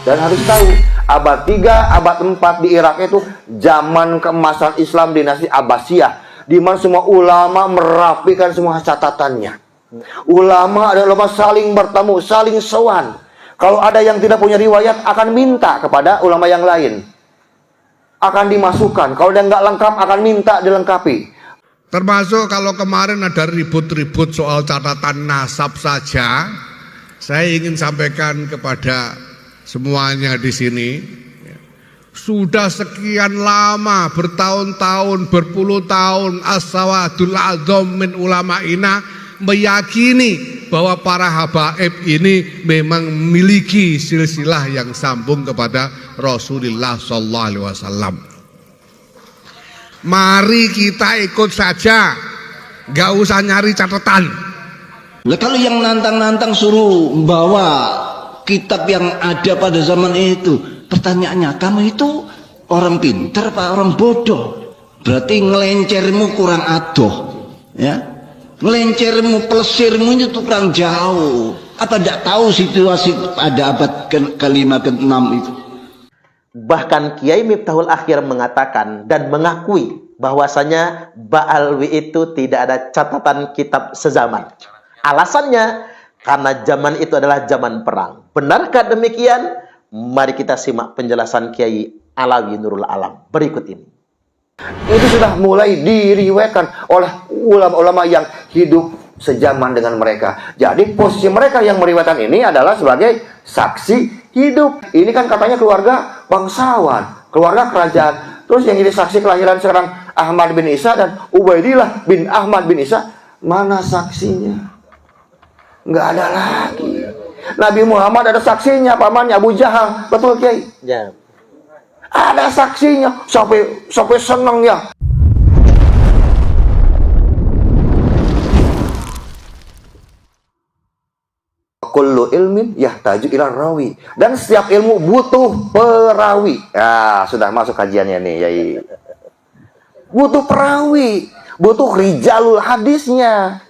Dan harus tahu, abad 3, abad 4 di Irak itu zaman keemasan Islam dinasti Abbasiyah, di mana semua ulama merapikan semua catatannya. Ulama adalah ulama saling bertemu, saling sowan. Kalau ada yang tidak punya riwayat akan minta kepada ulama yang lain, akan dimasukkan. Kalau dia nggak lengkap akan minta dilengkapi. Termasuk kalau kemarin ada ribut-ribut soal catatan nasab saja, saya ingin sampaikan kepada semuanya di sini, sudah sekian lama, bertahun-tahun, berpuluh tahun, as-sawadul adzam min ulama'ina meyakini bahwa para habaib ini memang memiliki silsilah yang sambung kepada Rasulullah sallallahu alaihi wasallam. Mari kita ikut saja, gak usah nyari catatan. Nah, kalau yang nantang-nantang suruh bawa kitab yang ada pada zaman itu, pertanyaannya, kamu itu orang pintar apa orang bodoh? Berarti ngelencermu kurang adoh, ya? Ngelencermu, pelesirmu itu kurang jauh. Apa tidak tahu situasi pada abad ke-5 ke-6 itu? Bahkan Kiai Miftahul Akhir mengatakan dan mengakui bahwasanya Ba'alwi itu tidak ada catatan kitab sezaman. Alasannya karena zaman itu adalah zaman perang. Benarkah demikian? Mari kita simak penjelasan Kiai Alawi Nurul Alam berikut ini. Itu sudah mulai diriwayatkan oleh ulama-ulama yang hidup sejaman dengan mereka. Jadi posisi mereka yang meriwayatkan ini adalah sebagai saksi hidup. Ini kan katanya keluarga bangsawan, keluarga kerajaan. Terus yang jadi saksi kelahiran sekarang Ahmad bin Isa dan Ubaidillah bin Ahmad bin Isa, mana saksinya? Nggak ada lagi. Nabi Muhammad ada saksinya, pamannya Abu Jahal, betul Kiai? Ya. Ada saksinya, sampai senang ya. Kullu ilmin yahtaju ila rawi, dan setiap ilmu butuh perawi. Ya, sudah masuk kajiannya nih, Yai. Butuh perawi, butuh rijalul hadisnya.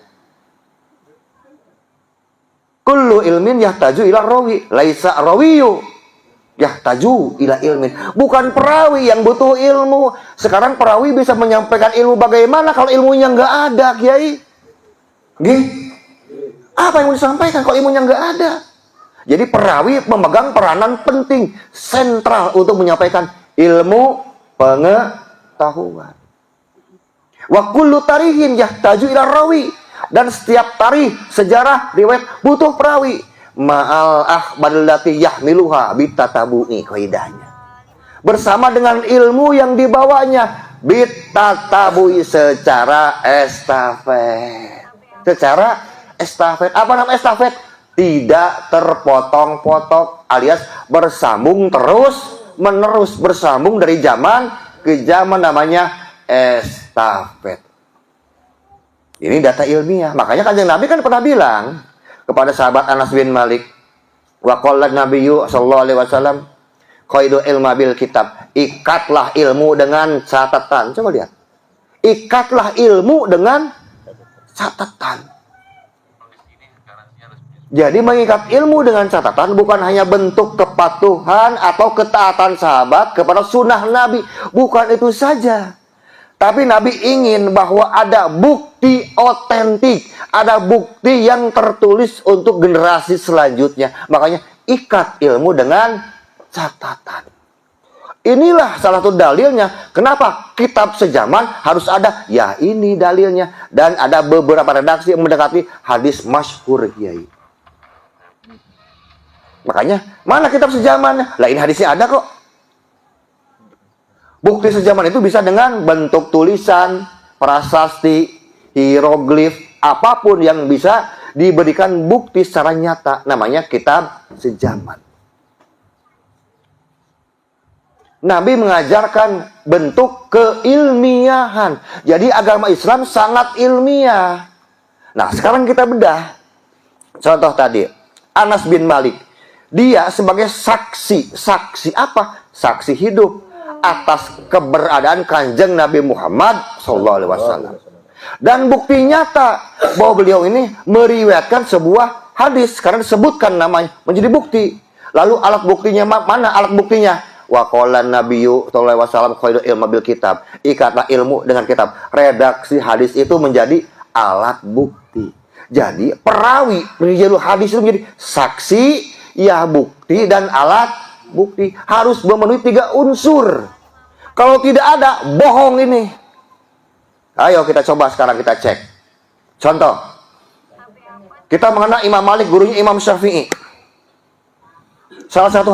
Kullu ilmin yahtaju ila rawi, laisa rawiyu yahtaju ila ilmin. Bukan perawi yang butuh ilmu. Sekarang perawi bisa menyampaikan ilmu bagaimana kalau ilmunya nggak ada, Kiai? Gih? Apa yang mau disampaikan kalau ilmunya nggak ada? Jadi perawi memegang peranan penting, sentral untuk menyampaikan ilmu pengetahuan. Wa kullu tarihin yahtaju ila rawi, dan setiap tarikh, sejarah, riwayat butuh perawi. Ma'al akhbarillati yahmiluha bitatabu'i kaidahnya. Bersama dengan ilmu yang dibawanya bitatabu'i secara estafet. Secara estafet. Apa nama estafet? Tidak terpotong-potong, alias bersambung terus menerus, bersambung dari zaman ke zaman, namanya estafet. Ini data ilmiah. Makanya Kanjeng Nabi kan pernah bilang kepada sahabat Anas bin Malik, wa qala nabiyyu sallallahu alaihi wasallam, qaidu ilma bil kitab, ikatlah ilmu dengan catatan. Coba lihat. Ikatlah ilmu dengan catatan. Jadi mengikat ilmu dengan catatan bukan hanya bentuk kepatuhan atau ketaatan sahabat kepada sunnah Nabi. Bukan itu saja. Tapi Nabi ingin bahwa ada bukti otentik, ada bukti yang tertulis untuk generasi selanjutnya. Makanya ikat ilmu dengan catatan. Inilah salah satu dalilnya. Kenapa kitab sejaman harus ada? Ya ini dalilnya. Dan ada beberapa redaksi yang mendekati hadis masyhur, Kiai. Makanya mana kitab sejaman? Lah ini hadisnya ada kok. Bukti sejaman itu bisa dengan bentuk tulisan, prasasti, hieroglif, apapun yang bisa diberikan bukti secara nyata. Namanya kitab sejaman. Nabi mengajarkan bentuk keilmiahan. Jadi agama Islam sangat ilmiah. Nah sekarang kita bedah. Contoh tadi, Anas bin Malik. Dia sebagai saksi. Saksi apa? Saksi hidup atas keberadaan Kanjeng Nabi Muhammad SAW. Dan bukti nyata bahwa beliau ini meriwayatkan sebuah hadis, karena disebutkan namanya, menjadi bukti. Lalu alat buktinya mana? Alat buktinya wa qala nabiyyu sallallahu alaihi wasallam khairul ilmu bil kitab. Ikatlah ilmu dengan kitab. Redaksi hadis itu menjadi alat bukti. Jadi perawi rijalul hadis itu menjadi saksi, ya bukti dan alat bukti. Harus memenuhi 3 unsur. Kalau tidak ada, bohong ini. Ayo kita coba sekarang kita cek. Contoh, kita mengenal Imam Malik, gurunya Imam Syafi'i. Salah satu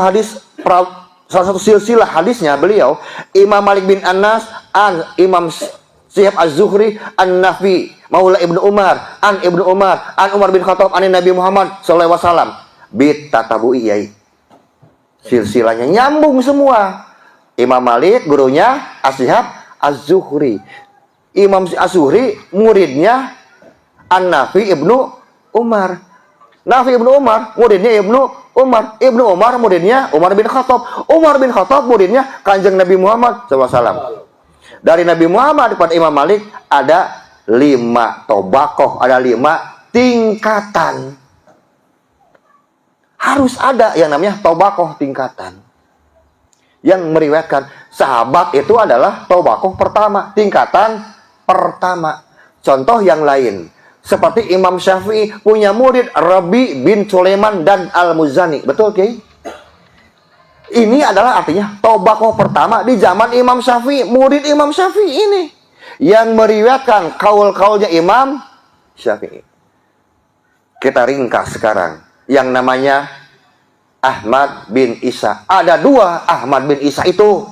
silsilah hadisnya beliau, Imam Malik bin Anas an Imam Syihab Az-Zuhri an Nafi Maula Ibnu Umar an Ibnu Umar an Umar bin Khattab an Nabi Muhammad sallallahu alaihi wasallam. Bitatabu'i yai. Silsilahnya nyambung semua. Imam Malik gurunya Syihab Az-Zuhri. Imam Az-Zuhri muridnya An-Nafi Ibnu Umar. Nafi Ibnu Umar muridnya Ibnu Umar. Ibnu Umar muridnya Umar bin Khattab. Umar bin Khattab muridnya Kanjeng Nabi Muhammad SAW. Dari Nabi Muhammad kepada Imam Malik ada 5 tobakoh, ada 5 tingkatan. Harus ada yang namanya tobakoh tingkatan. Yang meriwayatkan sahabat itu adalah tobakoh pertama, tingkatan pertama. Contoh yang lain, seperti Imam Syafi'i punya murid Rabi bin Sulaiman dan Al-Muzani. Betul, Kiai? Ini adalah artinya tobakoh pertama di zaman Imam Syafi'i. Murid Imam Syafi'i ini yang meriwayatkan kaul-kaulnya Imam Syafi'i. Kita ringkas sekarang. Yang namanya Ahmad bin Isa. Ada 2 Ahmad bin Isa itu.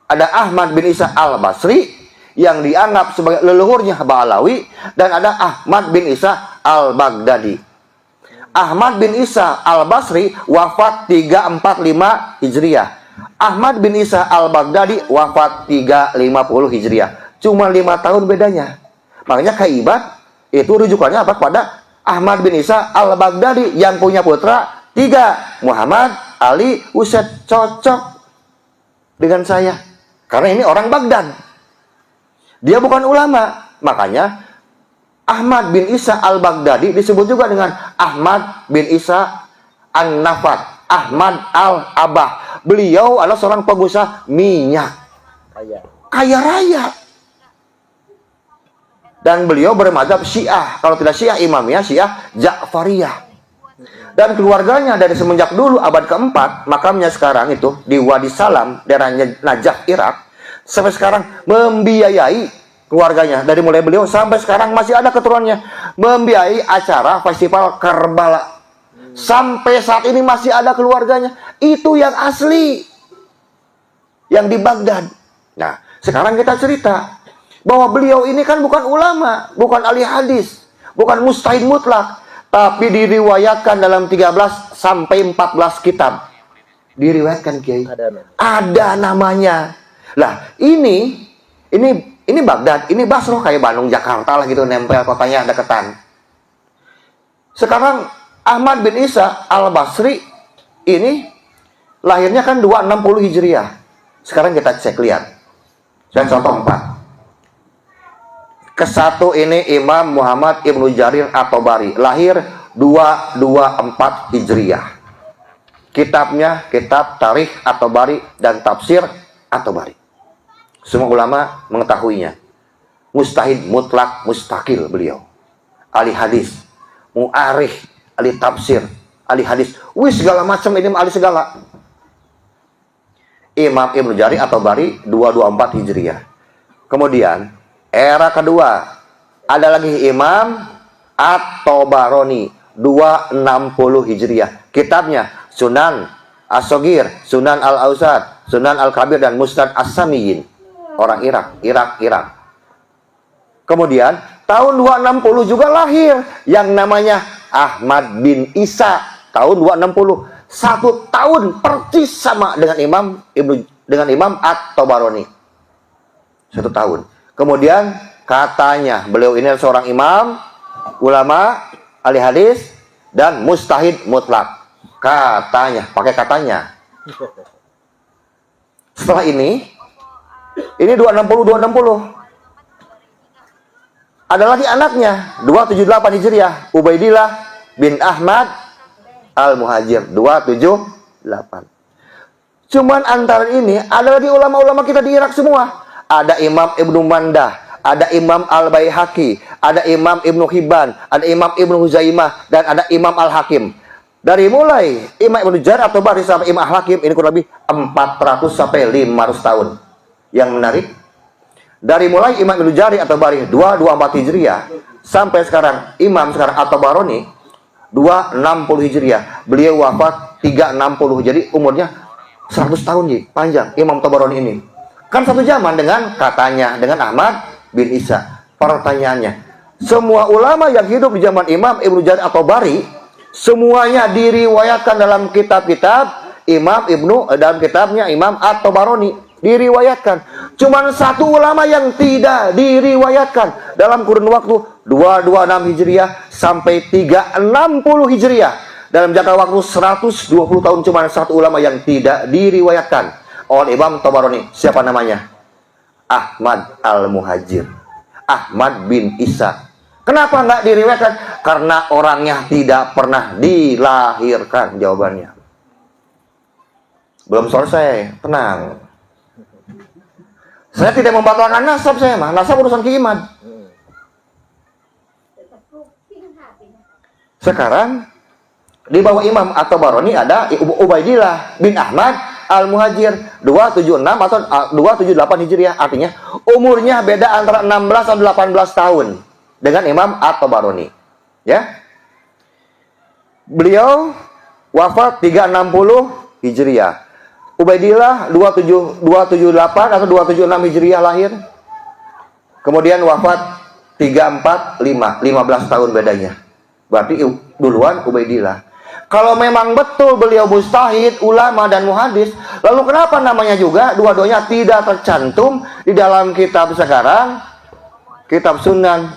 Ada Ahmad bin Isa Al-Basri yang dianggap sebagai leluhurnya Ba'alawi, dan ada Ahmad bin Isa Al-Baghdadi. Ahmad bin Isa Al-Basri wafat 345 Hijriah. Ahmad bin Isa Al-Baghdadi wafat 350 Hijriah. Cuma 5 tahun bedanya. Makanya Kaibat itu rujukannya apa? Pada Ahmad bin Isa Al-Baghdadi yang punya putra 3, Muhammad, Ali, Usaid. Cocok dengan saya karena ini orang Baghdad. Dia bukan ulama. Makanya Ahmad bin Isa Al-Baghdadi disebut juga dengan Ahmad bin Isa An-Nafat, Ahmad Al-Abah. Beliau adalah seorang pengusaha minyak. Kaya raya. Dan beliau bermadzhab Syiah. Kalau tidak Syiah Imamiyah, Syiah Ja'fariyah. Dan keluarganya dari semenjak dulu abad keempat, makamnya sekarang itu di Wadi Salam, daerah Najaf, Irak, sampai sekarang membiayai keluarganya. Dari mulai beliau sampai sekarang masih ada keturunannya membiayai acara festival Karbala. Sampai saat ini masih ada keluarganya. Itu yang asli, yang di Baghdad. Nah, sekarang kita cerita bahwa beliau ini kan bukan ulama, bukan ahli hadis, bukan mustahid mutlak, tapi diriwayatkan dalam 13 sampai 14 kitab. Diriwayatkan, Kiai. Ada namanya. Lah, ini Baghdad, ini Basro, kayak Bandung, Jakarta lah gitu, nempel kotanya deketan. Sekarang Ahmad bin Isa Al-Basri ini lahirnya kan 260 Hijriah. Sekarang kita cek, lihat. Saya contoh 4. Kesatu ini Imam Muhammad Ibnu Jarir At-Tabari, lahir 224 Hijriah. Kitabnya kitab Tarikh At-Tabari dan Tafsir At-Tabari. Semua ulama mengetahuinya. Mustahid mutlak mustakil beliau. Ahli hadis, mu'arikh, ahli tafsir, ahli hadis. Segala macam ini ahli segala. Imam Ibnu Jarir At-Tabari 224 Hijriah. Kemudian era kedua ada lagi Imam At-Tabarani 260 Hijriah. Kitabnya Sunan As-Shagir, Sunan Al-Awsat, Sunan Al-Kabir, dan Musnad As-Samiyin. Orang Irak. Kemudian tahun 260 juga lahir yang namanya Ahmad bin Isa, tahun 260. 1 tahun persis sama dengan Imam At-Tabarani. 1 tahun. Kemudian katanya beliau ini seorang imam, ulama, ahli hadis, dan mustahid mutlak. Katanya, pakai katanya. Setelah ini 260. Ada lagi anaknya 278 Hijriah, Ubaidillah bin Ahmad Al-Muhajir 278. Cuman antara ini ada lagi ulama-ulama kita di Irak semua. Ada Imam Ibnu Mandah, ada Imam Al-Baihaqi, ada Imam Ibnu Hibban, ada Imam Ibnu Huzaimah, dan ada Imam Al-Hakim. Dari mulai Imam Ibnu Jarir atau Tabari sampai Imam Al-Hakim ini kurang lebih 400 sampai 500 tahun. Yang menarik, dari mulai Imam Ibnu Jarir atau Tabari 224 Hijriah sampai sekarang Imam sekarang At-Tabarani 260 Hijriah. Beliau wafat 360. Jadi umurnya 100 tahun panjang Imam Tabarani ini. Kan satu zaman dengan katanya dengan Ahmad bin Isa. Pertanyaannya, semua ulama yang hidup di zaman Imam Ibnu Jarir At-Tabari semuanya diriwayatkan dalam kitab-kitab Imam Ibnu dalam kitabnya Imam At-Tabarani diriwayatkan. Cuman satu ulama yang tidak diriwayatkan dalam kurun waktu 226 Hijriah sampai 360 Hijriah. Dalam jangka waktu 120 tahun cuma satu ulama yang tidak diriwayatkan oleh Imam Tabarani. Siapa namanya? Ahmad Al-Muhajir. Ahmad bin Isa. Kenapa nggak diriwayatkan? Karena orangnya tidak pernah dilahirkan. Jawabannya. Belum selesai. Tenang. Saya tidak membatalkan nasab saya mah. Nasab urusan Ki-Imad. Sekarang di bawah Imam At-Tabarani ada Ubaidillah bin Ahmad Al-Muhajir 276 atau 278 Hijriah. Artinya umurnya beda antara 16 dan 18 tahun dengan Imam At-Tabarani. Ya. Beliau wafat 360 Hijriah. Ubaidillah 278 atau 276 Hijriah lahir. Kemudian wafat 345, 15 tahun bedanya. Berarti duluan Ubaidillah. Kalau memang betul beliau mujtahid, ulama dan muhadis, lalu kenapa namanya juga dua-duanya tidak tercantum di dalam kitab sekarang? Kitab Sunan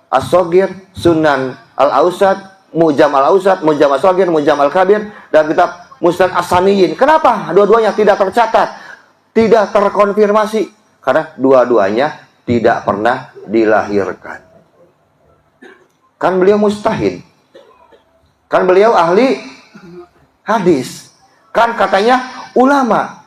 As-Shogir, Sunan Al-Ausat, Mujam Al-Ausat, Mujam As-Shogir, Mujam Al-Kabir, dan kitab Musnad As-Samiyin. Kenapa dua-duanya tidak tercatat, tidak terkonfirmasi? Karena dua-duanya tidak pernah dilahirkan. Kan beliau mujtahid. Kan beliau ahli hadis. Kan katanya ulama.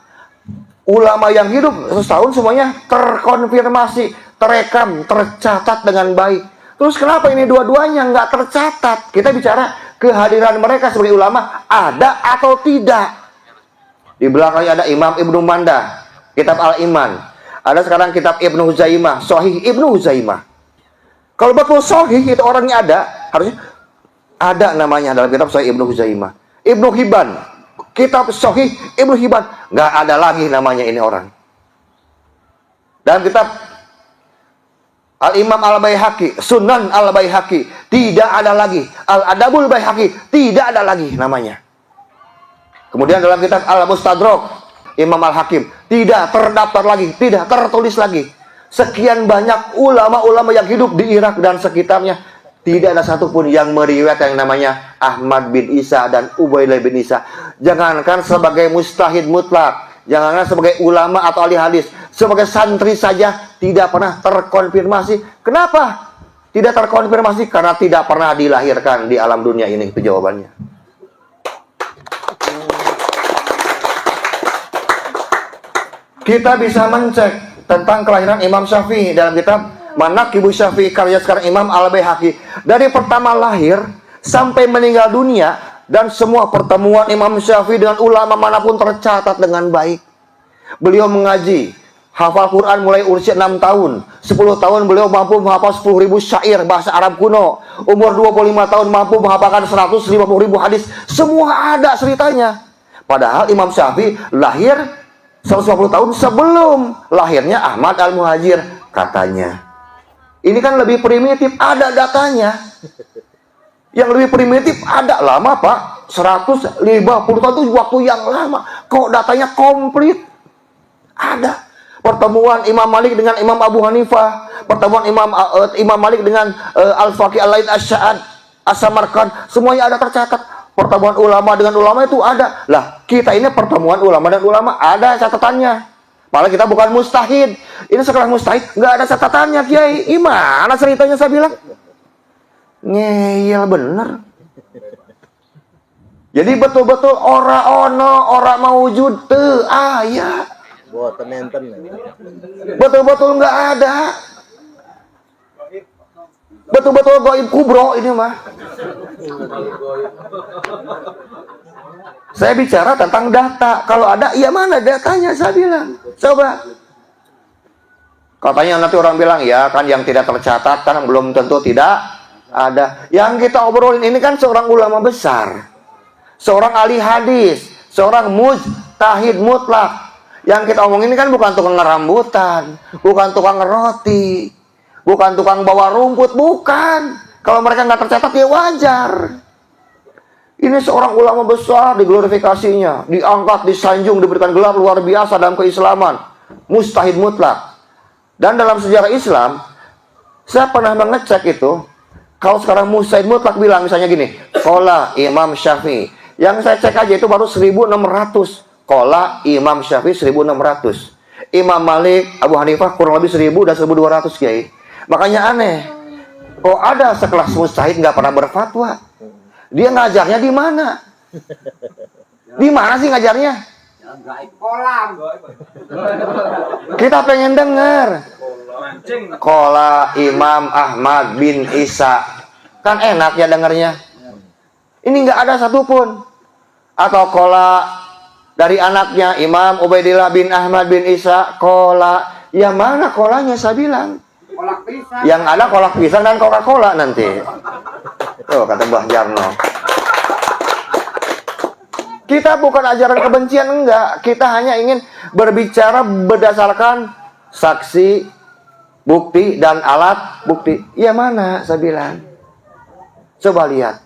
Ulama yang hidup setahun semuanya terkonfirmasi, terekam, tercatat dengan baik. Terus kenapa ini dua-duanya nggak tercatat? Kita bicara kehadiran mereka sebagai ulama ada atau tidak. Di belakangnya ada Imam Ibnu Mandah, kitab Al-Iman. Ada sekarang kitab Ibnu Huzaimah, Sahih Ibnu Huzaimah. Kalau betul Sahih itu orangnya ada, harusnya ada namanya dalam kitab Sahih Ibnu Huzaimah. Ibnu Hibban, kitab Sahih Ibnu Hibban, nggak ada lagi namanya ini orang. Dalam kitab Al-Imam Al-Baihaqi, Sunan Al-Baihaqi, tidak ada lagi. Al-Adabul Baihaqi, tidak ada lagi namanya. Kemudian dalam kitab Al-Mustadrak, Imam Al-Hakim, tidak terdaftar lagi, tidak tertulis lagi. Sekian banyak ulama-ulama yang hidup di Irak dan sekitarnya, tidak ada satupun yang meriwayatkan yang namanya Ahmad bin Isa dan Ubaidillah bin Isa. Jangankan sebagai mustahid mutlak, jangankan sebagai ulama atau ahli hadis, sebagai santri saja tidak pernah terkonfirmasi. Kenapa tidak terkonfirmasi? Karena tidak pernah dilahirkan di alam dunia ini. Itu jawabannya. Kita bisa mencek tentang kelahiran Imam Syafi'i dalam kitab Manaqibu Syafi'i karya sekarang Imam Al-Baihaqi. Dari pertama lahir sampai meninggal dunia, dan semua pertemuan Imam Syafi'i dengan ulama manapun tercatat dengan baik. Beliau mengaji, hafal Quran mulai usia 6 tahun. 10 tahun beliau mampu menghafal 10.000 syair bahasa Arab kuno. Umur 25 tahun mampu menghafalkan 150.000 hadis. Semua ada ceritanya. Padahal Imam Syafi'i lahir 150 tahun sebelum lahirnya Ahmad Al-Muhajir katanya. Ini kan lebih primitif, ada datanya. Yang lebih primitif ada lama Pak, 150 tahun itu waktu yang lama. Kok datanya komplit? Ada. Pertemuan Imam Malik dengan Imam Abu Hanifah, pertemuan Imam Malik dengan Al-Faqih Al-Laith Asy-Sya'ad, As-Samarqand, semuanya ada tercatat. Pertemuan ulama dengan ulama itu ada. Lah, kita ini pertemuan ulama dan ulama ada catatannya. Malah kita bukan mustahid. Ini sekarang mustahid, nggak ada catatannya, Kiai. Gimana ceritanya saya bilang? Ngeyel bener. Jadi betul-betul ora ono, ora mawujud teu aya. Boten enten. Betul-betul nggak ada. Betul-betul gaib kubro ini mah. Saya bicara tentang data. Kalau ada, iya mana datanya? Saya bilang, coba. Katanya nanti orang bilang, ya kan yang tidak tercatat kan belum tentu tidak ada. Yang kita obrolin ini kan seorang ulama besar, seorang ahli hadis, seorang mujtahid mutlak. Yang kita omongin ini kan bukan tukang ngerambutan, bukan tukang ngeroti, bukan tukang bawa rumput, bukan. Kalau mereka nggak tercatat ya wajar. Ini seorang ulama besar, diglorifikasinya, diangkat, disanjung, diberikan gelar luar biasa dalam keislaman, mujtahid mutlak. Dan dalam sejarah Islam, saya pernah mengecek itu, kalau sekarang mujtahid mutlak bilang misalnya gini, qala Imam Syafi'i, yang saya cek aja itu baru 1600. Qala Imam Syafi'i 1600. Imam Malik, Abu Hanifah kurang lebih 1000 dan 1200 Kiai. Makanya aneh, kok ada sekelas mujtahid nggak pernah berfatwa? Dia ngajarnya di mana? Di mana sih ngajarnya? Kita pengen dengar. Qala Imam Ahmad bin Isa. Kan enak ya dengarnya. Ini nggak ada satupun. Atau qala dari anaknya Imam Ubaidillah bin Ahmad bin Isa. Qala. Ya mana kolanya saya bilang? Yang ada kolak pisang dan Coca-Cola nanti. Tuh kata Mbah Jarno. Kita bukan ajaran kebencian, enggak. Kita hanya ingin berbicara berdasarkan saksi, bukti, dan alat bukti. Ya mana saya bilang. Coba lihat.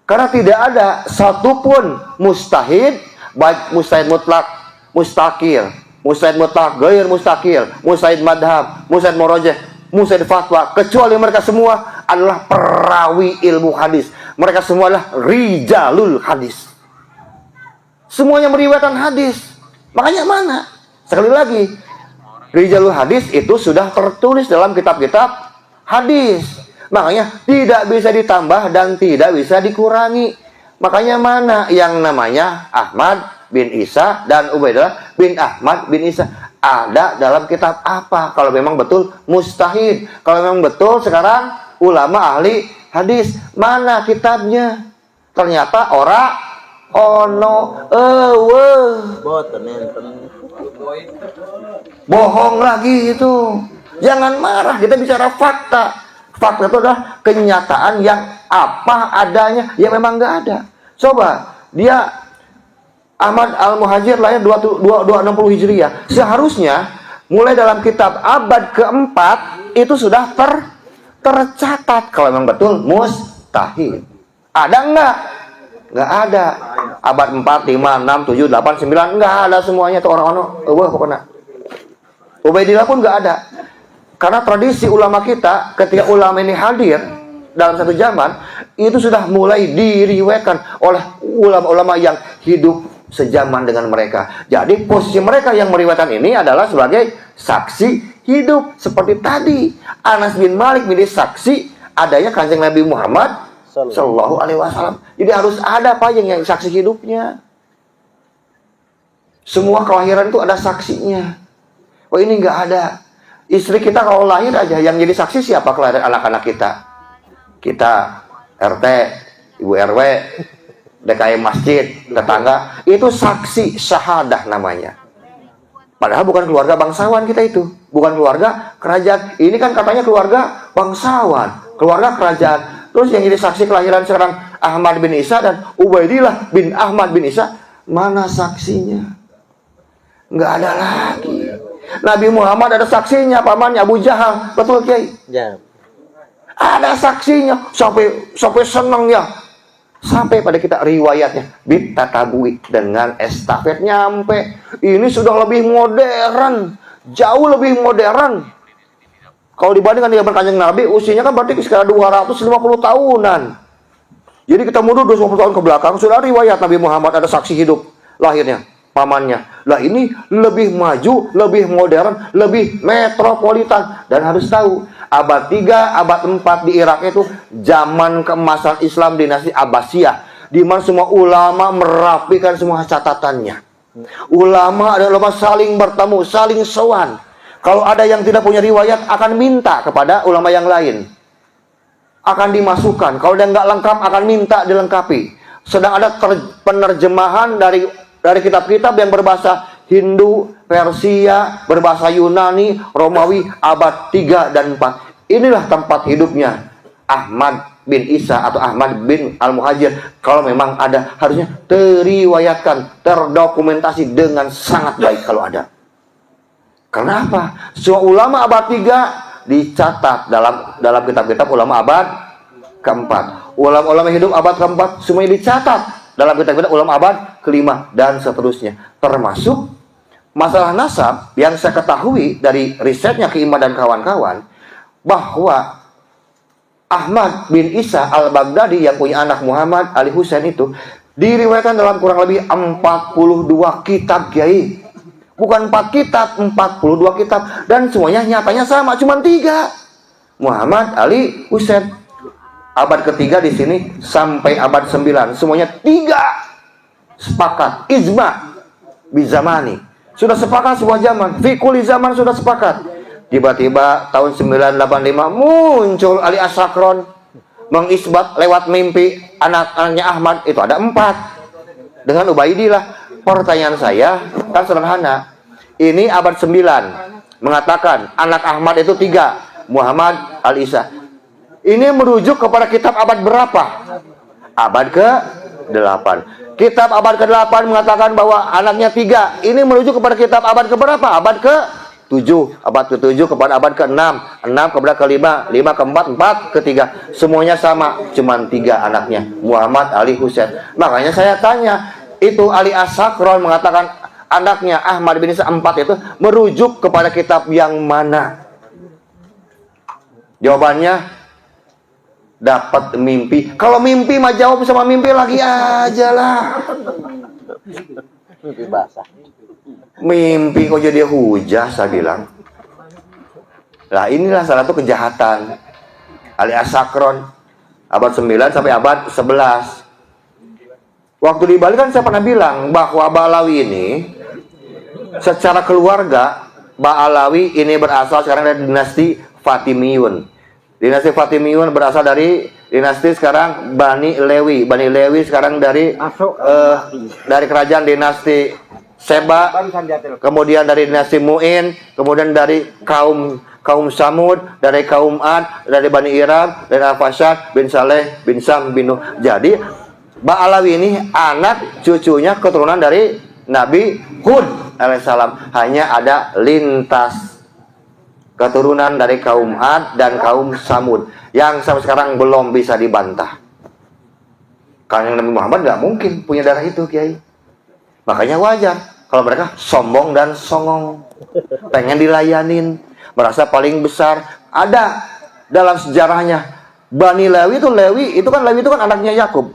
Karena tidak ada satupun mustahid, baik mustahid mutlak, mustakil, mustahid mutlak, gair mustakil, mustahid madhab, mustahid morojeh, mustahid fatwa, kecuali mereka semua adalah perawi ilmu hadis. Mereka semua adalah rijalul hadis. Semuanya meriwayatkan hadis. Makanya mana? Sekali lagi, rijalul hadis itu sudah tertulis dalam kitab-kitab hadis. Makanya tidak bisa ditambah dan tidak bisa dikurangi. Makanya mana yang namanya Ahmad bin Isa dan Ubaidillah bin Ahmad bin Isa ada dalam kitab apa? Kalau memang betul mustahid, kalau memang betul sekarang ulama ahli hadis, mana kitabnya? Ternyata ora ono bohong lagi itu. Jangan marah, kita bicara fakta. Fakta itu adalah kenyataan yang apa adanya, yang memang nggak ada. Coba dia Ahmad Al-Muhajir lahir 260 Hijriah. Seharusnya mulai dalam kitab abad keempat itu sudah tercatat kalau memang betul mustahid. Ada enggak? Enggak ada. Abad 4, 5, 6, 7, 8, 9 enggak ada semuanya itu orang-orang. Pokoknya Ubaidillah pun enggak ada. Karena tradisi ulama kita ketika ulama ini hadir dalam satu zaman itu sudah mulai diriwayatkan oleh ulama-ulama yang hidup sejaman dengan mereka. Jadi posisi mereka yang meriwayatkan ini adalah sebagai saksi hidup. Seperti tadi Anas bin Malik menjadi saksi adanya Kanjeng Nabi Muhammad Sallallahu Alaihi Wasallam. Jadi harus ada apa yang saksi hidupnya. Semua kelahiran itu ada saksinya. Oh ini nggak ada. Istri kita kalau lahir aja yang jadi saksi siapa kelahiran anak-anak kita? Kita RT, Ibu RW, DKM masjid, tetangga, itu saksi syahadah namanya. Padahal bukan keluarga bangsawan kita itu, bukan keluarga kerajaan. Ini kan katanya keluarga bangsawan, keluarga kerajaan. Terus yang jadi saksi kelahiran sekarang Ahmad bin Isa dan Ubaidillah bin Ahmad bin Isa, mana saksinya? Nggak ada lagi. Nabi Muhammad ada saksinya, pamannya Abu Jahal, betul Kiai? Ya. Ada saksinya, sampai senang ya. Sampai pada kita riwayatnya bitatabui dengan estafet nyampe. Ini sudah lebih modern, jauh lebih modern. Kalau dibandingkan dengan Kanjeng Nabi, usianya kan berarti sekitar 250 tahunan. Jadi kita mundur 250 tahun ke belakang, sudah riwayat Nabi Muhammad ada saksi hidup lahirnya, pamannya. Lah ini lebih maju, lebih modern, lebih metropolitan. Dan harus tahu, abad 3, abad 4 di Irak itu zaman keemasan Islam dinasti Abbasiyah. di mana semua ulama merapikan semua catatannya. Ulama adalah saling bertemu, saling sowan. Kalau ada yang tidak punya riwayat, akan minta kepada ulama yang lain. Akan dimasukkan. Kalau dia nggak lengkap, akan minta dilengkapi. Sedang ada penerjemahan dari kitab-kitab yang berbahasa Hindu, Persia, berbahasa Yunani, Romawi, abad 3 dan 4. Inilah tempat hidupnya Ahmad bin Isa atau Ahmad bin Al-Muhajir. Kalau memang ada, harusnya teriwayatkan, terdokumentasi dengan sangat baik kalau ada. Kenapa? Semua ulama abad 3 dicatat dalam kitab-kitab ulama abad keempat. Ulama-ulama hidup abad keempat semuanya dicatat dalam kitab-kitab ulama abad kelima dan seterusnya. Termasuk masalah nasab yang saya ketahui dari risetnya Ki Imad dan kawan-kawan, bahwa Ahmad bin Isa al-Baghdadi yang punya anak Muhammad Ali Husain itu diriwayatkan dalam kurang lebih 42 kitab, Kiai. Bukan 4 kitab, 42 kitab. Dan semuanya nyatanya sama, cuma 3. Muhammad Ali Husain. Abad ketiga di sini sampai abad 9. Semuanya 3. Sepakat, ijma bizamani. Sudah sepakat sebuah zaman. Fikuli zaman sudah sepakat. Tiba-tiba tahun 985 muncul Ali As-Sakron mengisbat lewat mimpi anak-anaknya Ahmad. Itu ada 4 dengan Ubaidillah. Pertanyaan saya kan sederhana. Ini abad 9 mengatakan anak Ahmad itu 3, Muhammad Al-Isa. Ini merujuk kepada kitab abad berapa? Abad ke-8. Kitab abad ke-8 mengatakan bahwa anaknya 3. Ini merujuk kepada kitab abad ke-berapa? Abad ke-7. Abad ke-7 kepada abad ke-6. 6 kepada ke-5. 5 ke-4. 4 ke-3. Semuanya sama. Cuman 3 anaknya. Muhammad Ali Husain. Makanya saya tanya. Itu Ali As-Sakron mengatakan anaknya Ahmad bin Isa 4 itu merujuk kepada kitab yang mana? Jawabannya dapat mimpi. Kalau mimpi mah jawab sama mimpi lagi aja lah. Mimpi basah. Mimpi kok jadi hujah, saya bilang. Nah, inilah salah satu kejahatan Ali As-Sakron abad 9 sampai abad 11. Waktu di Bali kan saya pernah bilang bahwa Ba'alawi ini secara keluarga, Ba'alawi ini berasal sekarang dari dinasti Fatimiyun. Dinasti Fatimiyun berasal dari dinasti sekarang Bani Lewi. Bani Lewi sekarang dari kerajaan dinasti Seba, kemudian dari dinasti Mu'in, kemudian dari kaum Samud, dari kaum Ad, dari Bani Iram, dari Al-Fasad bin Saleh bin Sam bin Nuh. Jadi Ba'alawi ini anak cucunya keturunan dari Nabi Hud alaihissalam. Hanya ada lintas keturunan dari kaum Ad dan kaum Samud yang sampai sekarang belum bisa dibantah. Karena Nabi Muhammad nggak mungkin punya darah itu, Kiai. Makanya wajar kalau mereka sombong dan songong, pengen dilayanin, merasa paling besar. Ada dalam sejarahnya Bani Lewi itu kan anaknya Yakub.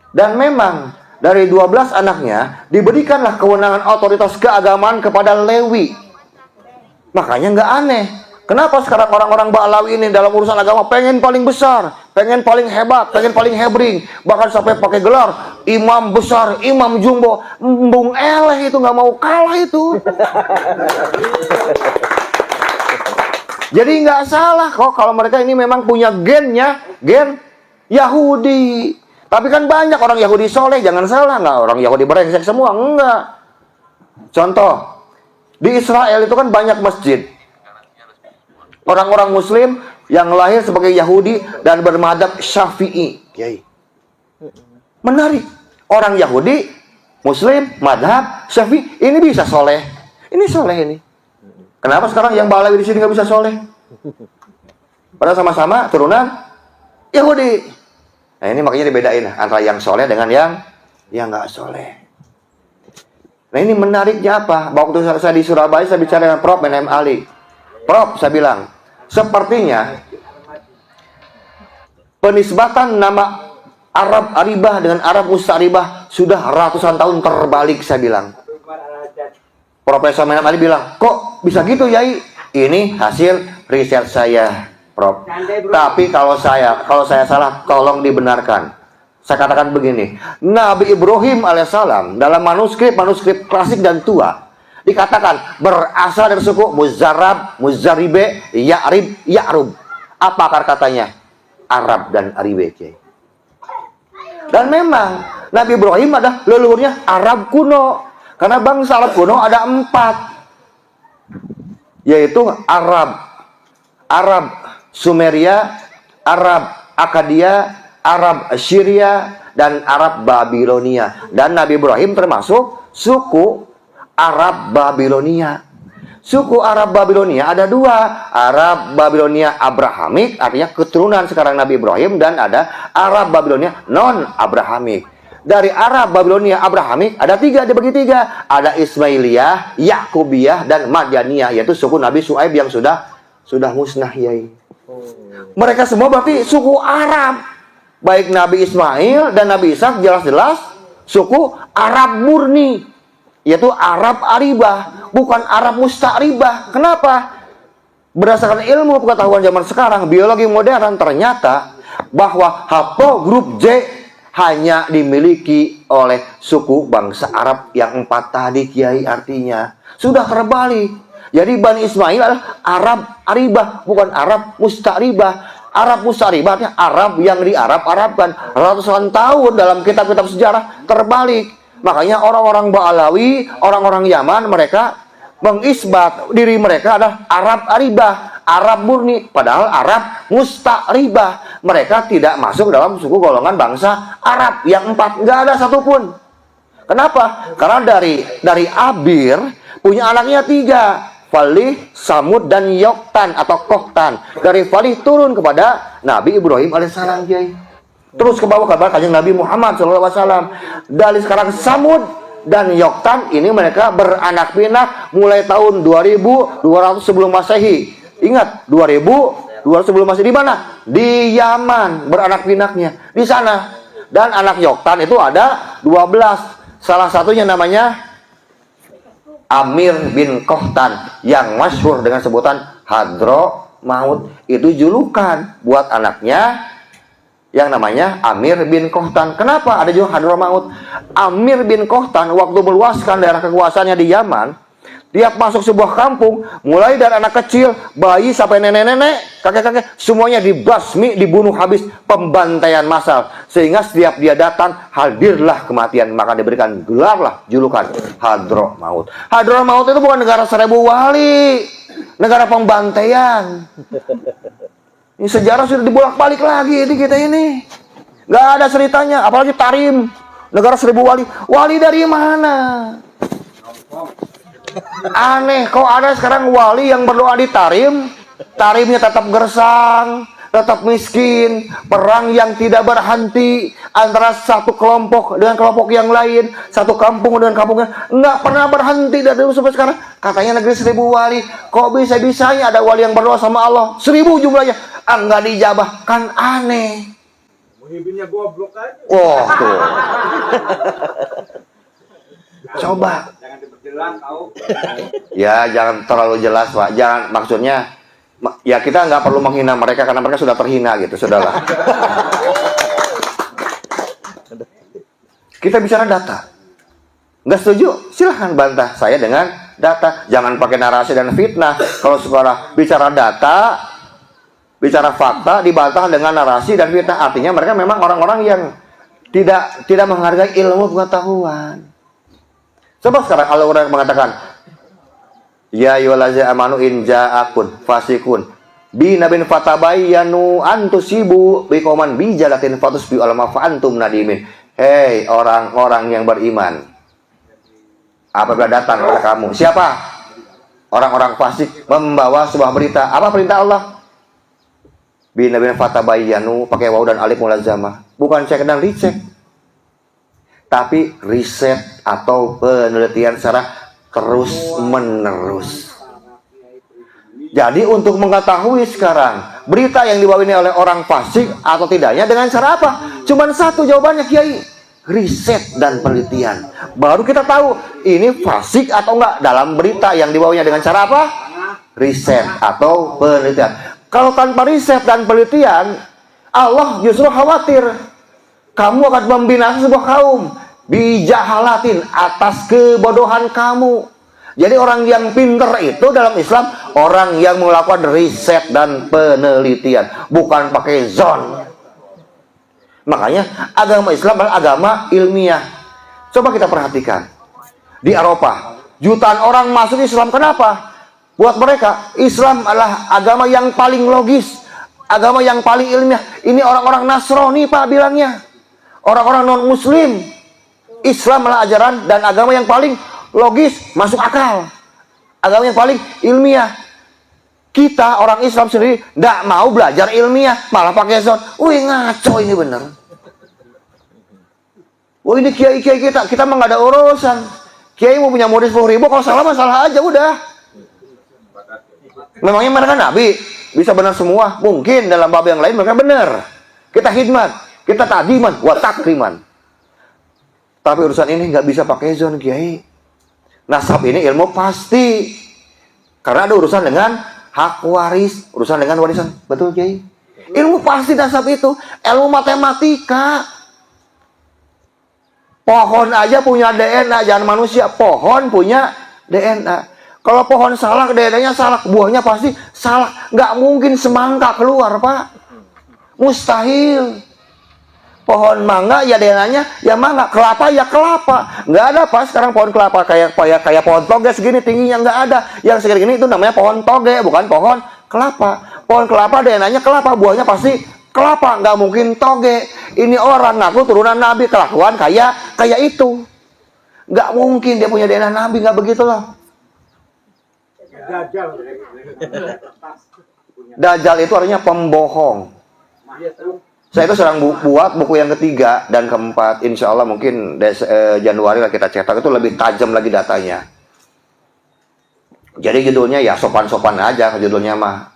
Dan memang dari 12 anaknya diberikanlah kewenangan otoritas keagamaan kepada Lewi. Makanya nggak aneh kenapa sekarang orang-orang Ba'alawi ini dalam urusan agama pengen paling besar, pengen paling hebat, pengen paling hebring, bahkan sampai pakai gelar imam besar, imam jumbo. Embung eleh itu nggak mau kalah itu. Jadi nggak salah kok kalau mereka ini memang punya gen Yahudi. Tapi kan banyak orang Yahudi soleh, jangan salah, nggak orang Yahudi brengsek semua, enggak. Contoh, di Israel itu kan banyak masjid. Orang-orang Muslim yang lahir sebagai Yahudi dan bermadhab Syafi'i. Menarik, orang Yahudi, Muslim, madhab Syafi'i, ini bisa soleh. Ini soleh ini. Kenapa sekarang yang Ba'alawi di sini nggak bisa soleh? Padahal sama-sama turunan Yahudi. Nah ini makanya dibedain antara yang soleh dengan yang nggak soleh. Nah ini menariknya apa? Waktu saya di Surabaya saya bicara dengan Prof. Menem Ali. Prof, saya bilang, sepertinya penisbatan nama Arab Aribah dengan Arab Musta'ribah sudah ratusan tahun terbalik, saya bilang. Profesor Menem Ali bilang, kok bisa gitu Yai? Ini hasil riset saya, Prof. Tapi kalau saya salah, tolong dibenarkan. Saya katakan begini, Nabi Ibrahim alaihissalam dalam manuskrip klasik dan tua dikatakan berasal dari suku Muzarab, Muzaribe, Ya'rib, Ya'rub. Apa akar katanya? Arab dan Aribe. Dan memang Nabi Ibrahim adalah leluhurnya Arab kuno. Karena bangsa Arab kuno ada 4, yaitu Arab Sumeria, Arab Akadia, Arab Syria, dan Arab Babilonia. Dan Nabi Ibrahim termasuk suku Arab Babilonia. Suku Arab Babilonia ada 2. Arab Babilonia Abrahamik, artinya keturunan sekarang Nabi Ibrahim, dan ada Arab Babilonia non-Abrahamik. Dari Arab Babilonia Abrahamik ada 3, dibagi 3. Ada Ismailiyah, Yakubiyah, dan Madyaniyah, yaitu suku Nabi Syuaib yang sudah musnah, Yai. Mereka semua berarti suku Arab. Baik Nabi Ismail dan Nabi Ishak jelas-jelas suku Arab murni, yaitu Arab Aribah, bukan Arab Musta'ribah. Kenapa? Berdasarkan ilmu pengetahuan zaman sekarang, biologi modern, ternyata bahwa haplogrup J hanya dimiliki oleh suku bangsa Arab yang 4 tadi, Kiai. Artinya sudah terbalik. Jadi Bani Ismail adalah Arab Aribah, bukan Arab Musta'ribah. Arab Musta'ribah artinya Arab yang di Arab-Arabkan. Ratusan tahun dalam kitab-kitab sejarah terbalik. Makanya orang-orang Ba'alawi, orang-orang Yaman, mereka mengisbat diri mereka adalah Arab Aribah, Arab murni, padahal Arab Musta'ribah. Mereka tidak masuk dalam suku golongan bangsa Arab yang 4, nggak ada satupun. Kenapa? Karena dari Abir punya anaknya 3, Falih, Samud, dan Yoktan atau Kohtan. Dari Falih turun kepada Nabi Ibrahim alaihissalam, Kiai. Terus ke bawah kabar kanjeng Nabi Muhammad SAW. Dari sekarang Samud dan Yoktan ini mereka beranak pinak mulai tahun 2200 sebelum Masehi. Ingat, 2200 sebelum Masehi di mana? Di Yaman beranak pinaknya. Di sana. Dan anak Yoktan itu ada 12. Salah satunya namanya Amir bin Kohtan yang masyhur dengan sebutan Hadromaut. Itu julukan buat anaknya yang namanya Amir bin Kohtan. Kenapa ada juga Hadromaut? Amir bin Kohtan waktu meluaskan daerah kekuasaannya di Yaman, tiap masuk sebuah kampung, mulai dari anak kecil, bayi sampai nenek-nenek, kakek-kakek, semuanya dibasmi, dibunuh habis, pembantaian massal. Sehingga setiap dia datang, hadirlah kematian. Maka diberikan gelarlah julukan Hadromaut. Hadromaut itu bukan negara 1000 wali, negara pembantaian. Ini sejarah sudah dibolak-balik lagi di kita ini. Nggak ada ceritanya, apalagi Tarim, negara 1000 wali. Wali dari mana? Aneh, kok ada sekarang wali yang berdoa di Tarim, Tarimnya tetap gersang, tetap miskin, perang yang tidak berhenti antara satu kelompok dengan kelompok yang lain, satu kampung dengan kampungnya, nggak pernah berhenti dari dulu sampai sekarang. Katanya negeri 1000 wali, kok bisa-bisanya ada wali yang berdoa sama Allah 1000 jumlahnya, nggak dijabah, kan aneh. Muhibinnya goblok aja. Wah, tuh. Coba. Jangan diperjelas tahu. Ya, jangan terlalu jelas, Pak. Jangan, maksudnya ya kita nggak perlu menghina mereka karena mereka sudah terhina gitu, sudahlah. Kita bicara data. Nggak setuju? Silahkan bantah saya dengan data. Jangan pakai narasi dan fitnah. Kalau sekolah bicara data, bicara fakta, dibantah dengan narasi dan fitnah. Artinya mereka memang orang-orang yang tidak menghargai ilmu pengetahuan. Coba sekarang Al-Quran mengatakan, ya ayyuhallazina amanu in ja'akum fasikun bi nabin fatabayyanu an tusibu biqauman bijalatin fatusbihu alama fa antum nadimin. Hei orang-orang yang beriman, apabila datang kepada kamu siapa? Orang-orang fasik membawa sebuah berita. Apa perintah Allah? Bi nabin fatabayyanu, pakai waw dan alif mulazamah. Bukan cek dan recheck, tapi riset atau penelitian secara terus-menerus. Jadi untuk mengetahui sekarang berita yang dibawain oleh orang fasik atau tidaknya dengan cara apa? Cuman satu jawabannya, Kiai. Riset dan penelitian. Baru kita tahu ini fasik atau enggak dalam berita yang dibawanya dengan cara apa? Riset atau penelitian. Kalau tanpa riset dan penelitian, Allah justru khawatir. Kamu akan membina sebuah kaum bijahalatin, atas kebodohan kamu. Jadi orang yang pinter itu dalam Islam orang yang melakukan riset dan penelitian, bukan pakai zon. Makanya agama Islam adalah agama ilmiah. Coba kita perhatikan di Eropa, jutaan orang masuk Islam. Kenapa? Buat mereka Islam adalah agama yang paling logis, agama yang paling ilmiah. Ini orang-orang Nasrani Pak bilangnya, orang-orang non Muslim. Islam adalah ajaran dan agama yang paling logis, masuk akal, agama yang paling ilmiah. Kita orang Islam sendiri tidak mau belajar ilmiah, malah pakai zon. Wih, ngaco ini bener. Wah, ini kiai-kiai kita mah nggak ada urusan. Kiai mau punya modis 10.000, kalau salah masalah aja udah. Memangnya mereka nabi bisa benar semua? Mungkin dalam bab yang lain mereka benar. Kita khidmat, kita tadiman, wa takriman. Tapi urusan ini nggak bisa pakai zon, kiai. Nasab ini ilmu pasti, karena ada urusan dengan hak waris, urusan dengan warisan. Betul, kiai? Ilmu pasti nasab itu, ilmu matematika. Pohon aja punya DNA, jangan manusia. Pohon punya DNA. Kalau pohon salak, DNA-nya salak, buahnya pasti salak. Nggak mungkin semangka keluar, Pak. Mustahil. Pohon mangga ya DNA-nya ya mangga, kelapa ya kelapa. Nggak ada Pak sekarang pohon kelapa kayak pohon toge segini tingginya, nggak ada. Yang segini itu namanya pohon toge, bukan pohon kelapa. Pohon kelapa DNA-nya kelapa, buahnya pasti kelapa, nggak mungkin toge. Ini orang ngaku turunan Nabi, kelakuan kayak itu. Nggak mungkin dia punya DNA Nabi, nggak begitu loh. Dajjal. Dajjal itu artinya pembohong. Saya itu sedang buat buku yang ketiga dan keempat. Insya Allah mungkin Januari lah kita cetak, itu lebih tajam lagi datanya. Jadi judulnya ya sopan-sopan aja, judulnya mah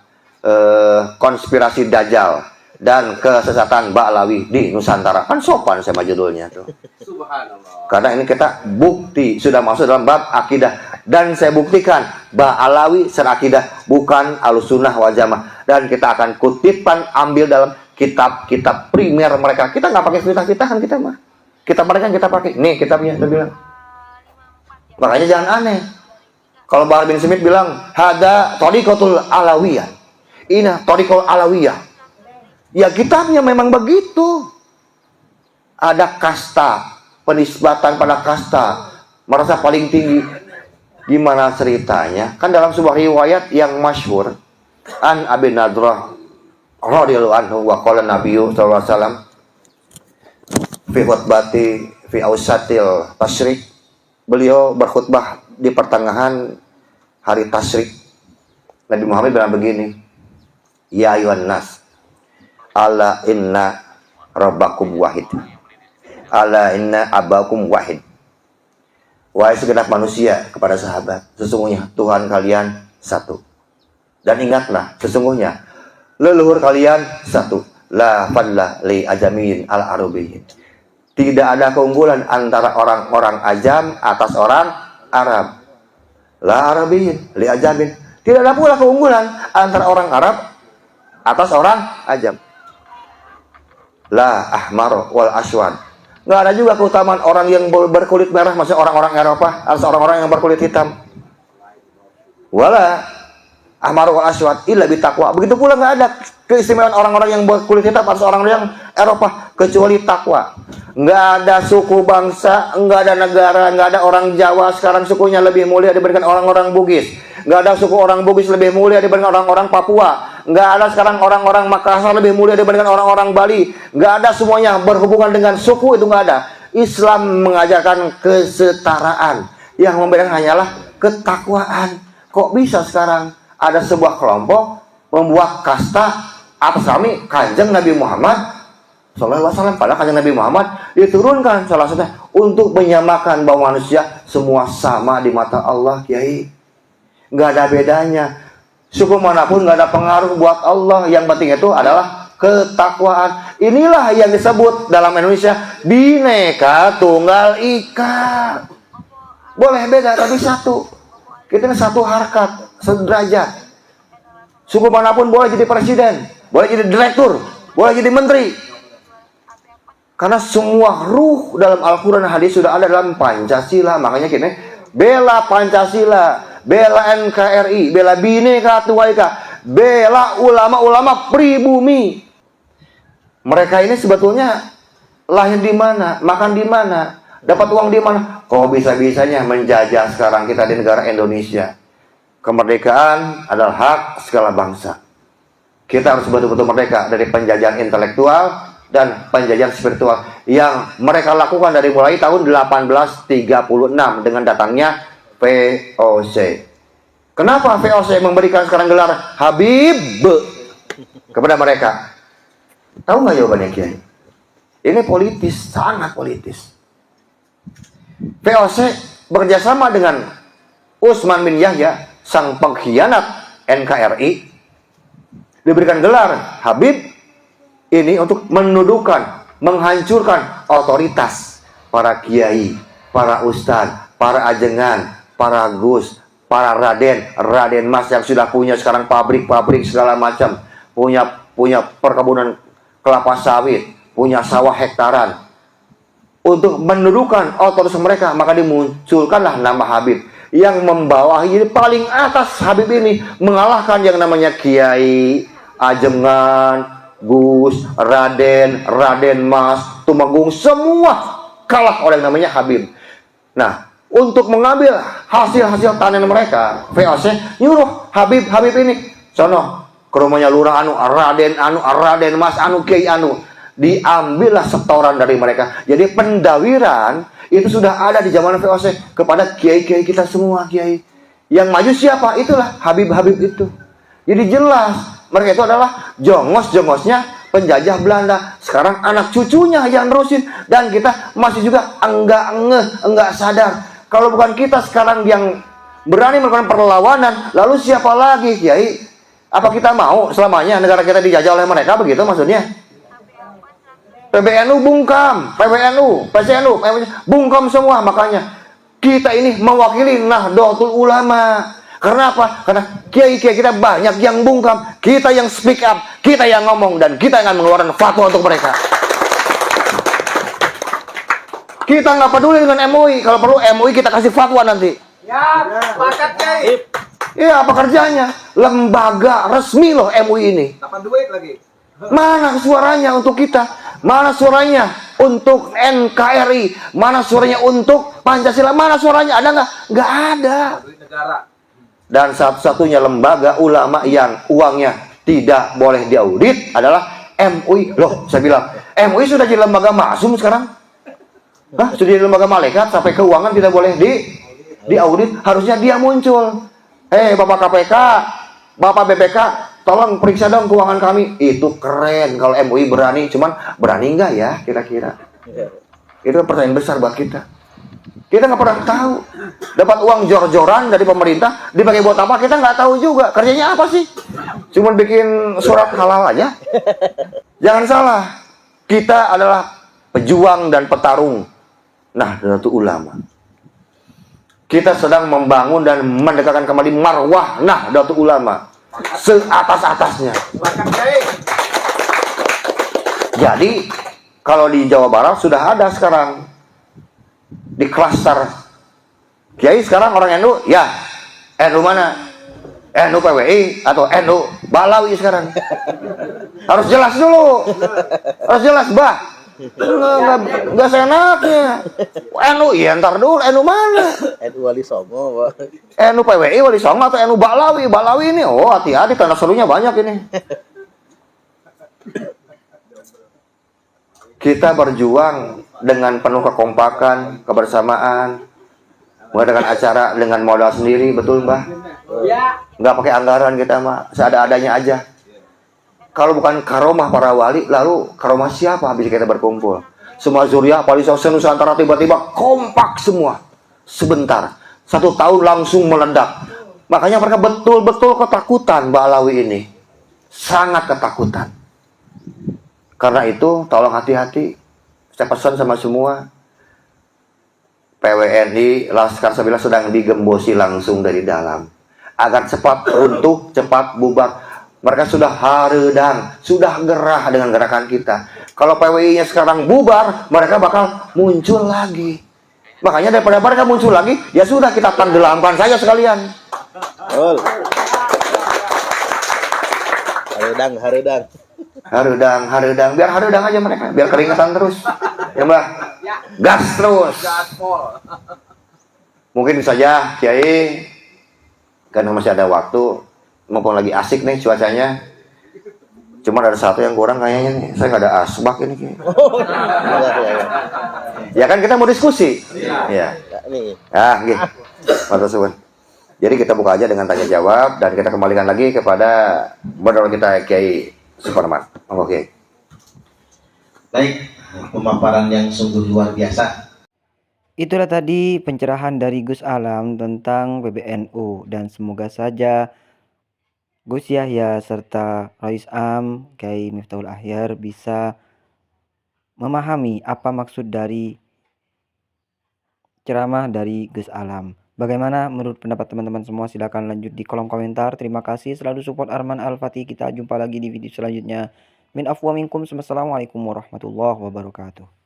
konspirasi Dajjal dan kesesatan Ba'alawi di Nusantara. Kan sopan sama judulnya tuh. Subhanallah. Karena ini kita bukti sudah masuk dalam bab akidah, dan saya buktikan Ba'alawi serakidah, bukan Ahlussunnah wal Jamaah. Dan kita akan kutipan ambil dalam kitab-kitab primer mereka. Kita nggak pakai fitah-fitahan kita mah. Kitab mereka kita pakai. Nih kitabnya, saya bilang. Makanya jangan aneh. Kalau Bahar bin Smith bilang, hada thariqatul alawiyah. Ini thariqatul alawiyah. Ya kitabnya memang begitu. Ada kasta, penisbatan pada kasta, merasa paling tinggi. Gimana ceritanya? Kan dalam sebuah riwayat yang masyhur, an Abi Nadrah radhiyallahu anhu wa qala Nabiyyu sallallahu alaihi wasallam fi khutbati fi ausatil tasyrik. Beliau berkhutbah di pertengahan hari tasyrik. Nabi Muhammad bilang begini, ya ayuhan nas, ala inna rabbakum wahid, ala inna abakum wahid. Wahai segenap manusia, kepada sahabat, sesungguhnya Tuhan kalian satu. Dan ingatlah, sesungguhnya leluhur kalian satu. La fadla li ajamin al arabiyyin. Tidak ada keunggulan antara orang-orang ajam atas orang Arab. La arabiyyin li ajamin. Tidak ada pula keunggulan antara orang Arab atas orang ajam. La ahmar wal aswad. Nggak ada juga keutamaan orang yang berkulit merah, maksudnya orang-orang Eropa atas orang-orang yang berkulit hitam. Wala ahmar wal aswad illa bitaqwa. Begitu pula nggak ada keistimewaan orang-orang yang berkulit hitam atas orang yang Eropa kecuali takwa. Nggak ada suku bangsa, nggak ada negara, nggak ada orang Jawa sekarang sukunya lebih mulia dibandingkan orang-orang Bugis. Nggak ada suku orang Bugis lebih mulia dibandingkan orang-orang Papua. Nggak ada sekarang orang-orang Makassar lebih mulia dibandingkan orang-orang Bali. Nggak ada, semuanya berhubungan dengan suku, itu nggak ada. Islam mengajarkan kesetaraan. Yang membedakan hanyalah ketakwaan. Kok bisa sekarang ada sebuah kelompok membuat kasta atas kami Kanjeng Nabi Muhammad Sallallahu Alaihi Wasallam, padahal Kanjeng Nabi Muhammad diturunkan salah satunya untuk menyamakan bahwa manusia semua sama di mata Allah, Kiai. Nggak ada bedanya. Suku manapun nggak ada pengaruh buat Allah. Yang penting itu adalah ketakwaan. Inilah yang disebut dalam Indonesia Bhinneka Tunggal Ika. Boleh beda tapi satu. Kita ini satu harkat, sederajat. Suku manapun boleh jadi presiden, boleh jadi direktur, boleh jadi menteri. Karena semua ruh dalam Al-Quran dan hadis sudah ada dalam Pancasila. Makanya gini, bela Pancasila, bela NKRI, bela Bhinneka Tunggal Ika, bela ulama-ulama pribumi. Mereka ini sebetulnya lahir di mana, makan di mana, dapat uang di mana. Kok bisa-bisanya menjajah sekarang kita di negara Indonesia? Kemerdekaan adalah hak segala bangsa. Kita harus betul-betul merdeka dari penjajahan intelektual dan penjajahan spiritual yang mereka lakukan dari mulai tahun 1836 dengan datangnya VOC. Kenapa VOC memberikan sekarang gelar Habib kepada mereka? Tahu nggak jawabannya, Kiai? Ini politis, sangat politis. VOC bekerjasama dengan Utsman bin Yahya, sang pengkhianat NKRI, diberikan gelar Habib ini untuk menuduhkan, menghancurkan otoritas para kiai, para ustadz, para ajengan, para gus, para raden mas yang sudah punya sekarang pabrik-pabrik segala macam, punya perkebunan kelapa sawit, punya sawah hektaran. Untuk menuduhkan otoritas mereka, maka dimunculkanlah nama Habib yang membawahi paling atas. Habib ini mengalahkan yang namanya kiai, ajengan, gus, raden mas, tumenggung, semua kalah oleh yang namanya Habib. Nah, untuk mengambil hasil-hasil tanen mereka, VOC nyuruh Habib ini, sono ke rumahnya lurah raden mas kiai diambillah setoran dari mereka. Jadi pendawiran itu sudah ada di zaman VOC kepada kiai-kiai kita semua, kiai. Yang maju siapa? Itulah Habib itu. Jadi jelas mereka itu adalah jongos-jongosnya penjajah Belanda. Sekarang anak cucunya yang nerusin, dan kita masih juga enggak sadar. Kalau bukan kita sekarang yang berani melakukan perlawanan, lalu siapa lagi, Kiai? Apa kita mau selamanya negara kita dijajah oleh mereka, begitu maksudnya? PBNU bungkam, PCNU bungkam semua. Makanya kita ini mewakili Nahdlatul Ulama. Karena apa? Karena kiai-kiai kita banyak yang bungkam, kita yang speak up, kita yang ngomong, dan kita akan mengeluarkan fatwa untuk mereka. Kita nggak peduli dengan MUI, kalau perlu MUI kita kasih fatwa nanti. Ya, sepakat, Kiai. Iya, apa kerjanya? Lembaga resmi loh MUI ini. Dapat duit lagi. Mana suaranya untuk kita? Mana suaranya untuk NKRI? Mana suaranya untuk Pancasila? Mana suaranya? Ada nggak? Nggak ada. Duit negara. Dan satu-satunya lembaga ulama yang uangnya tidak boleh diaudit adalah MUI. Loh, saya bilang, MUI sudah jadi lembaga maksum sekarang? Hah? Sudah jadi lembaga malaikat, sampai keuangan tidak boleh diaudit. Harusnya dia muncul. Hei, Bapak KPK, Bapak BPK, tolong periksa dong keuangan kami. Itu keren kalau MUI berani. Cuman berani nggak ya kira-kira? Itu pertanyaan besar buat kita. Kita nggak pernah tahu. Dapat uang jor-joran dari pemerintah, dipakai buat apa? Kita nggak tahu juga. Kerjanya apa sih? Cuma bikin surat halal aja. Jangan salah. Kita adalah pejuang dan petarung Nahdlatul Ulama. Kita sedang membangun dan mendekatkan kembali marwah Nahdlatul Ulama seatas-atasnya. Sepakat, Kiai. Jadi kalau di Jawa Barat sudah ada sekarang di klaster kiai. Sekarang orang NU, ya NU mana? NU PWI atau NU Balawi sekarang. Harus jelas dulu. Harus jelas, Bah. Enggak seenaknya. NU, iya ntar dulu, NU mana? NU Wali Songo, Pak. NU PWI Wali Songo atau NU Balawi? Balawi ini, oh hati-hati karena serunya banyak ini. Kita berjuang dengan penuh kekompakan, kebersamaan, mengadakan acara dengan modal sendiri, betul Mbah? Ya. Nggak pakai anggaran kita mah, seada-adanya aja. Kalau bukan karomah para wali, lalu karomah siapa habis kita berkumpul? Semua zuriat, Wali Songo Nusantara tiba-tiba kompak semua. Sebentar, 1 tahun langsung meledak. Makanya mereka betul-betul ketakutan Mbak Alawi ini. Sangat ketakutan. Karena itu, tolong hati-hati. Saya pesan sama semua. PWNI, Laskar Sabila sedang digembosi langsung dari dalam. Agar cepat runtuh, cepat bubar. Mereka sudah haredang, sudah gerah dengan gerakan kita. Kalau PWI-nya sekarang bubar, mereka bakal muncul lagi. Makanya daripada mereka muncul lagi, ya sudah kita tenggelamkan saja sekalian. Betul. Harudang, harudang. Harudang, biar harudang aja mereka, biar keringetan terus. Ya Mbak, gas terus. Gaspol. Mungkin saja Kiai, karena masih ada waktu, mumpung lagi asik nih cuacanya. Cuma ada satu yang kurang kayaknya nih, saya nggak ada asbak ini. Kiai. Ya kan kita mau diskusi. Ya. Nih. Gitu. Matur suwun. Jadi kita buka aja dengan tanya jawab dan kita kembalikan lagi kepada modal kita Kiai Suparman. Oke. Baik, pemaparan yang sungguh luar biasa. Itulah tadi pencerahan dari Gus Alam tentang PBNU, dan semoga saja Gus Yahya serta Rais Am Kiai Miftahul Ahyar bisa memahami apa maksud dari ceramah dari Gus Alam. Bagaimana menurut pendapat teman-teman semua? Silahkan lanjut di kolom komentar. Terima kasih selalu support Arman Al-Fatih. Kita jumpa lagi di video selanjutnya. Min afwa minkum. Wassalamualaikum warahmatullahi wabarakatuh.